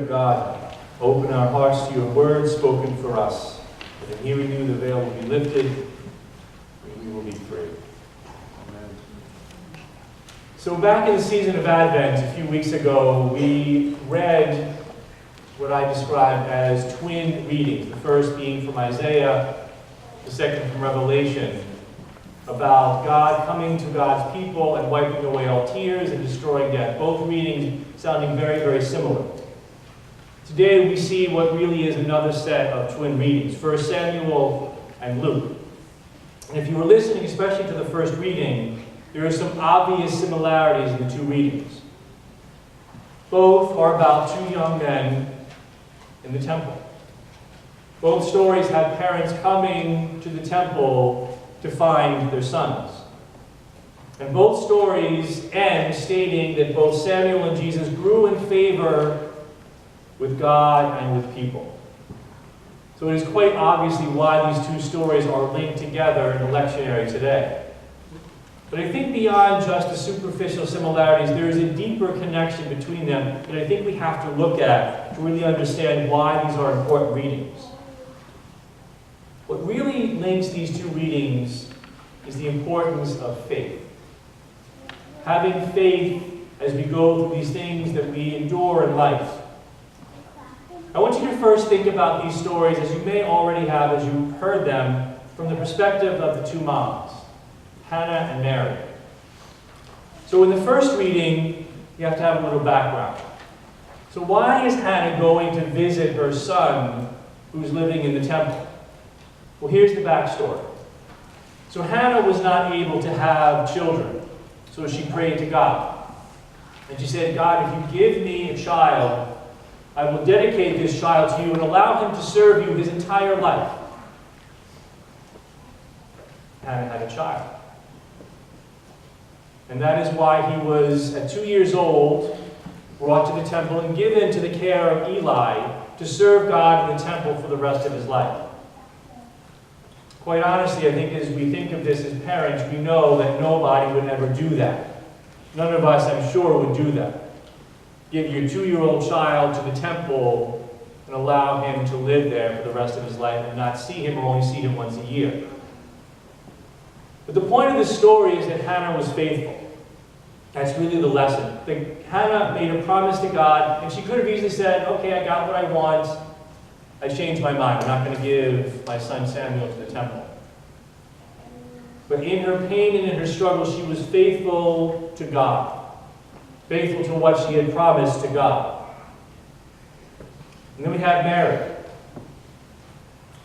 of God, open our hearts to your word spoken for us. And in hearing you, the veil will be lifted, and we will be free. Amen. So back in the season of Advent, a few weeks ago, we read what I described as twin readings. The first being from Isaiah, the second from Revelation, about God coming to God's people and wiping away all tears and destroying death. Both readings sounding very, very similar. Today we see what really is another set of twin readings, 1 Samuel and Luke. And if you were listening, especially to the first reading, there are some obvious similarities in the two readings. Both are about two young men in the temple. Both stories have parents coming to the temple to find their sons. And both stories end stating that both Samuel and Jesus grew in favor with God and with people. So it is quite obviously why these two stories are linked together in the lectionary today. But I think beyond just the superficial similarities, there is a deeper connection between them that I think we have to look at to really understand why these are important readings. What really links these two readings is the importance of faith. Having faith as we go through these things that we endure in life. I want you to first think about these stories, as you may already have as you heard them, from the perspective of the two moms, Hannah and Mary. So in the first reading, you have to have a little background. So why is Hannah going to visit her son who's living in the temple? Well, here's the backstory. So Hannah was not able to have children, so she prayed to God. And she said, God, if you give me a child, I will dedicate this child to you and allow him to serve you his entire life. Hannah had a child. And that is why he was, at 2 years old, brought to the temple and given to the care of Eli to serve God in the temple for the rest of his life. Quite honestly, I think as we think of this as parents, we know that nobody would ever do that. None of us, I'm sure, would do that. Give your 2-year-old child to the temple and allow him to live there for the rest of his life and not see him or only see him once a year. But the point of the story is that Hannah was faithful. That's really the lesson. Hannah made a promise to God, and she could have easily said, okay, I got what I want. I changed my mind. I'm not going to give my son Samuel to the temple. But in her pain and in her struggle, she was faithful to God. Faithful to what she had promised to God. And then we have Mary.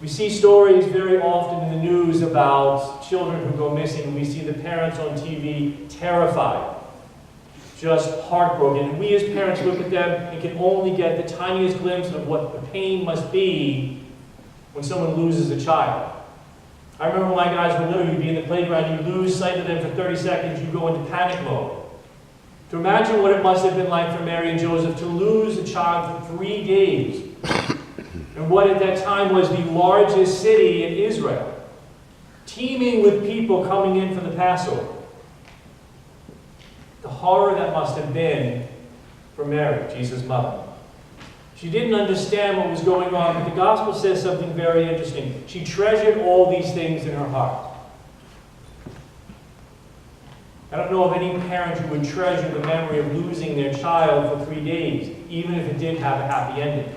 We see stories very often in the news about children who go missing. We see the parents on TV terrified, just heartbroken. And we as parents look at them and can only get the tiniest glimpse of what the pain must be when someone loses a child. I remember when my guys were little, you'd be in the playground, you lose sight of them for 30 seconds, you go into panic mode. To imagine what it must have been like for Mary and Joseph to lose a child for 3 days. And what at that time was the largest city in Israel, teeming with people coming in for the Passover. The horror that must have been for Mary, Jesus' mother. She didn't understand what was going on, but the gospel says something very interesting. She treasured all these things in her heart. I don't know of any parent who would treasure the memory of losing their child for 3 days, even if it did have a happy ending.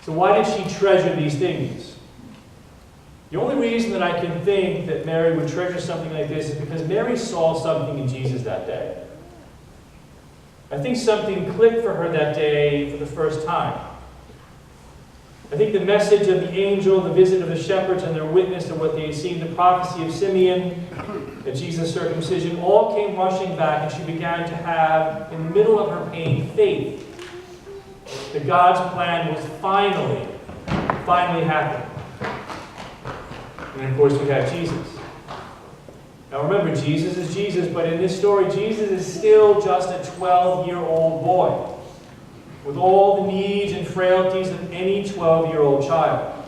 So why did she treasure these things? The only reason that I can think that Mary would treasure something like this is because Mary saw something in Jesus that day. I think something clicked for her that day for the first time. I think the message of the angel, the visit of the shepherds, and their witness to what they had seen, the prophecy of Simeon, and Jesus' circumcision, all came rushing back, and she began to have, in the middle of her pain, faith that God's plan was finally happening. And of course, we have Jesus. Now remember, Jesus is Jesus, but in this story, Jesus is still just a 12-year-old boy with all the needs and frailties of any 12-year-old child.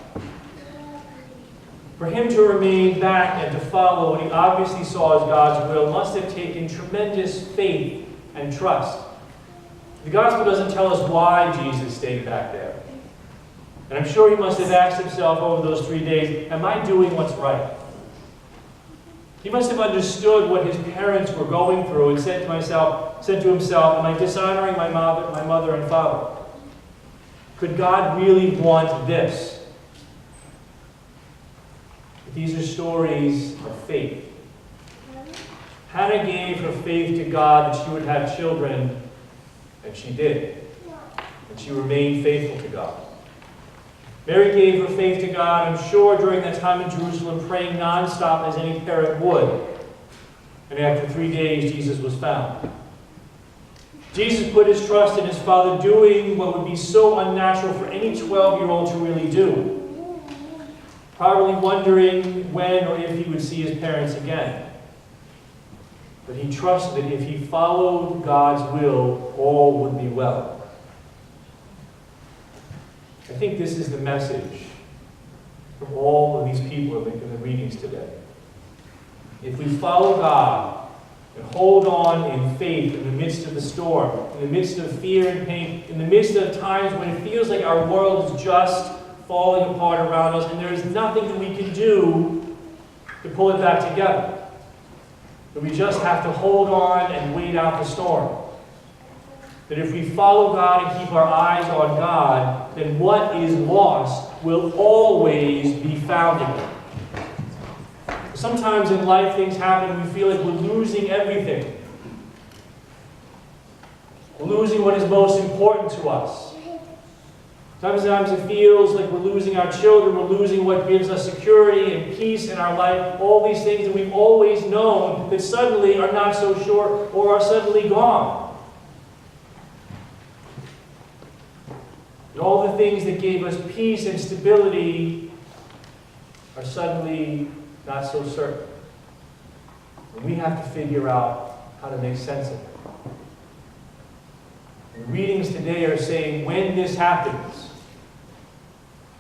For him to remain back and to follow what he obviously saw as God's will must have taken tremendous faith and trust. The gospel doesn't tell us why Jesus stayed back there. And I'm sure he must have asked himself over those 3 days, am I doing what's right? He must have understood what his parents were going through and said to himself, am I dishonoring my mother and father? Could God really want this? But these are stories of faith. Hannah gave her faith to God that she would have children, and she did. And she remained faithful to God. Mary gave her faith to God, I'm sure, during that time in Jerusalem, praying nonstop as any parent would. And after 3 days, Jesus was found. Jesus put his trust in his Father, doing what would be so unnatural for any 12-year-old to really do. Probably wondering when or if he would see his parents again. But he trusted that if he followed God's will, all would be well. I think this is the message from all of these people in the readings today. If we follow God and hold on in faith in the midst of the storm, in the midst of fear and pain, in the midst of times when it feels like our world is just falling apart around us and there is nothing that we can do to pull it back together, that we just have to hold on and wait out the storm. That if we follow God and keep our eyes on God, then what is lost will always be found again. Sometimes in life things happen and we feel like we're losing everything. We're losing what is most important to us. Sometimes it feels like we're losing our children, we're losing what gives us security and peace in our life, all these things that we've always known that suddenly are not so sure or are suddenly gone. And all the things that gave us peace and stability are suddenly not so certain. And we have to figure out how to make sense of it. The readings today are saying when this happens.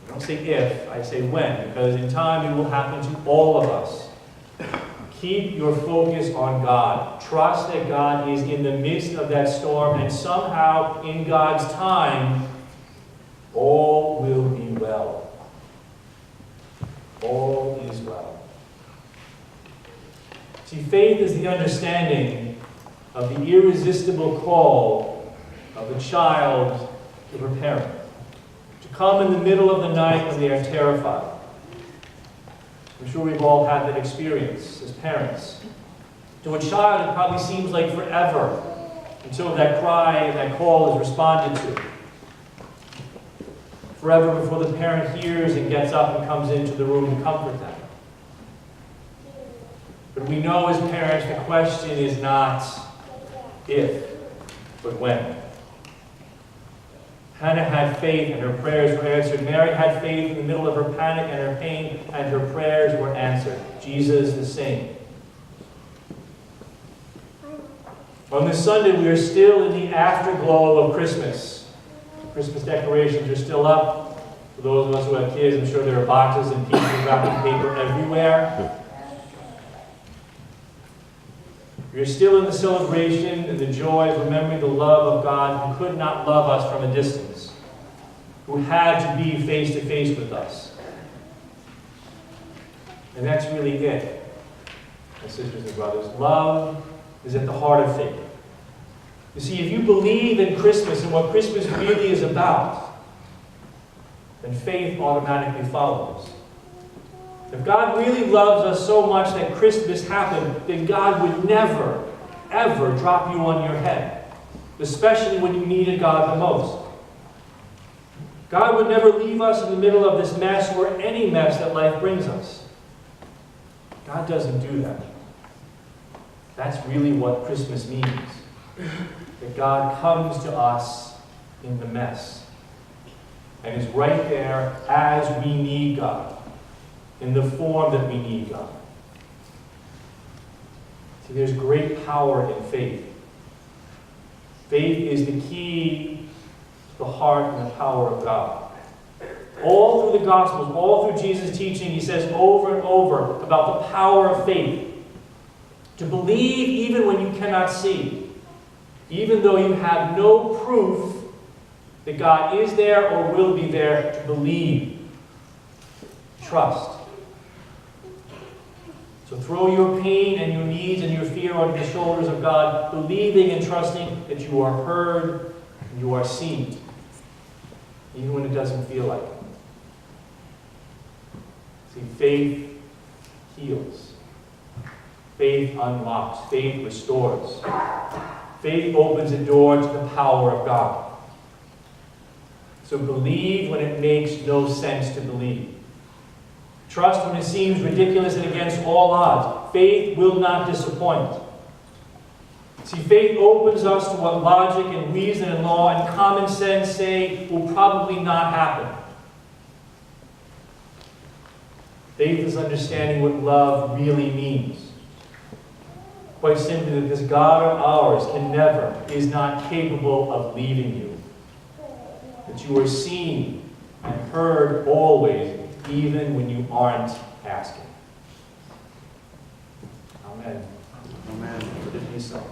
I don't say if, I say when, because in time it will happen to all of us. Keep your focus on God. Trust that God is in the midst of that storm, and somehow in God's time, all will be well. All is well. See, faith is the understanding of the irresistible call of a child to her parent, to come in the middle of the night when they are terrified. I'm sure we've all had that experience as parents. To a child, it probably seems like forever until that cry and that call is responded to. Forever before the parent hears and gets up and comes into the room to comfort them. But we know as parents the question is not if, but when. Hannah had faith and her prayers were answered. Mary had faith in the middle of her panic and her pain, and her prayers were answered. Jesus the same. On this Sunday, we are still in the afterglow of Christmas. Christmas decorations are still up. For those of us who have kids, I'm sure there are boxes and pieces of wrapping paper everywhere. We are still in the celebration and the joy of remembering the love of God who could not love us from a distance, who had to be face to face with us. And that's really it, my sisters and brothers. Love is at the heart of faith. You see, if you believe in Christmas and what Christmas really is about, then faith automatically follows. If God really loves us so much that Christmas happened, then God would never, ever drop you on your head, especially when you needed God the most. God would never leave us in the middle of this mess or any mess that life brings us. God doesn't do that. That's really what Christmas means. That God comes to us in the mess and is right there as we need God, in the form that we need God. See, there's great power in faith. Faith is the key to the heart and the power of God. All through the Gospels, all through Jesus' teaching, he says over and over about the power of faith. To believe even when you cannot see. even though you have no proof that God is there or will be there, to believe. Trust. So throw your pain and your needs and your fear onto the shoulders of God, believing and trusting that you are heard and you are seen, even when it doesn't feel like it. See, faith heals. Faith unlocks. Faith restores. Faith opens a door to the power of God. So believe when it makes no sense to believe. Trust when it seems ridiculous and against all odds. Faith will not disappoint. See, faith opens us to what logic and reason and law and common sense say will probably not happen. Faith is understanding what love really means. Quite simply, that this God of ours can never, is not capable of leaving you. That you are seen and heard always, even when you aren't asking. Amen. Amen. Let it be so.